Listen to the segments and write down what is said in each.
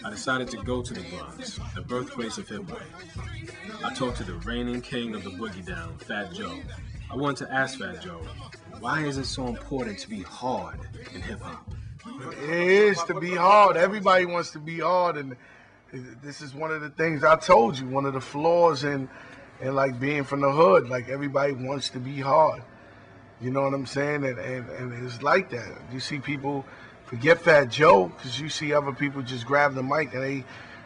I decided to go to the Bronx, the birthplace of hip-hop. I talked to the reigning king of the boogie down, Fat Joe. I wanted to ask Fat Joe, why is it so important to be hard in hip-hop? It is to be hard. Everybody wants to be hard, and this is one of the things I told you. One of the flaws in like being from the hood. Like everybody wants to be hard. You know what I'm saying? And it's like that. You see people forget Fat Joe because you see other people just grab the mic and they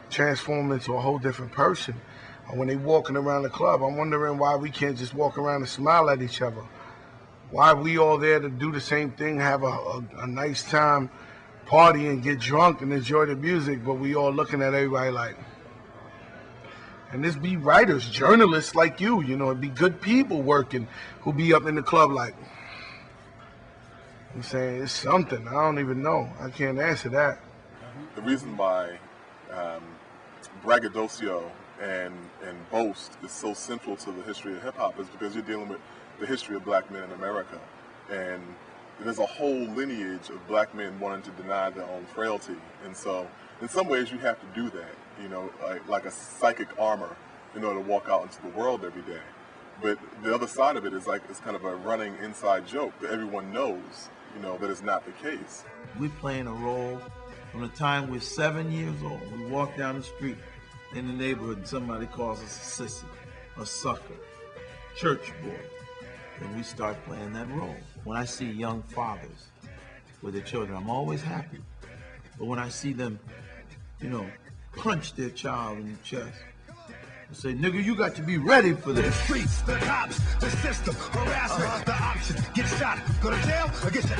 transform into a whole different person. And when they walking around the club, I'm wondering why we can't just walk around and smile at each other. Why are we all there to do the same thing, have a nice time, party and get drunk and enjoy the music, but we all looking at everybody like, and this be writers, journalists like you know, it'd be good people working who be up in the club like, I'm saying it's something, I don't even know. I can't answer that. The reason why braggadocio and boast is so central to the history of hip hop is because you're dealing with the history of black men in America. And there's a whole lineage of black men wanting to deny their own frailty. And so in some ways you have to do that, you know, like a psychic armor in order to walk out into the world every day. But the other side of it is like it's kind of a running inside joke that everyone knows, you know, that is not the case. We're playing a role from the time we're 7 years old. We walk down the street in the neighborhood and somebody calls us a sissy, a sucker, church boy. And we start playing that role. When I see young fathers with their children, I'm always happy. But when I see them, you know, punch their child in the chest, I say, nigga, you got to be ready for this. The streets, the cops, the system, harassment, the options, get shot, go to jail, or get shot.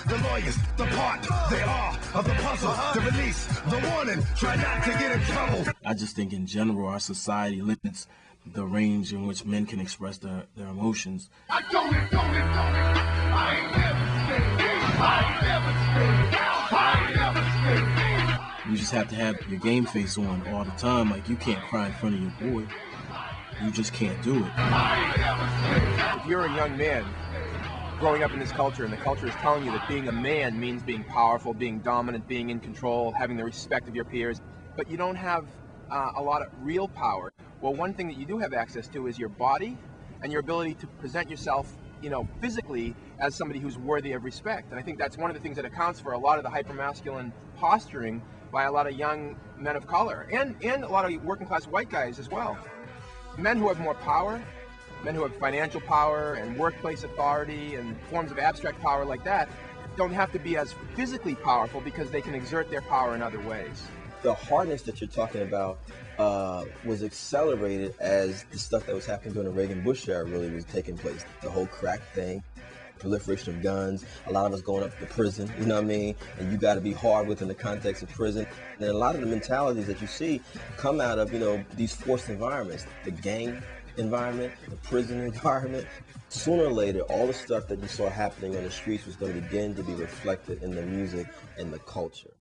The lawyers, the part, they are of the puzzle, the release, the warning, try not to get in trouble. I just think in general our society limits the range in which men can express their emotions. I ain't never stayed. You just have to have your game face on all the time. Like, you can't cry in front of your boy. You just can't do it. If you're a young man growing up in this culture and the culture is telling you that being a man means being powerful, being dominant, being in control, having the respect of your peers, but you don't have a lot of real power. Well, one thing that you do have access to is your body and your ability to present yourself, you know, physically as somebody who's worthy of respect. And I think that's one of the things that accounts for a lot of the hypermasculine posturing by a lot of young men of color and a lot of working class white guys as well. Men who have more power, men who have financial power and workplace authority and forms of abstract power like that don't have to be as physically powerful because they can exert their power in other ways. The hardness that you're talking about was accelerated as the stuff that was happening during the Reagan-Bush era really was taking place. The whole crack thing, proliferation of guns, a lot of us going up to prison, you know what I mean? And you got to be hard within the context of prison. And a lot of the mentalities that you see come out of, you know, these forced environments, the gang environment, the prison environment. Sooner or later, all the stuff that you saw happening on the streets was going to begin to be reflected in the music and the culture.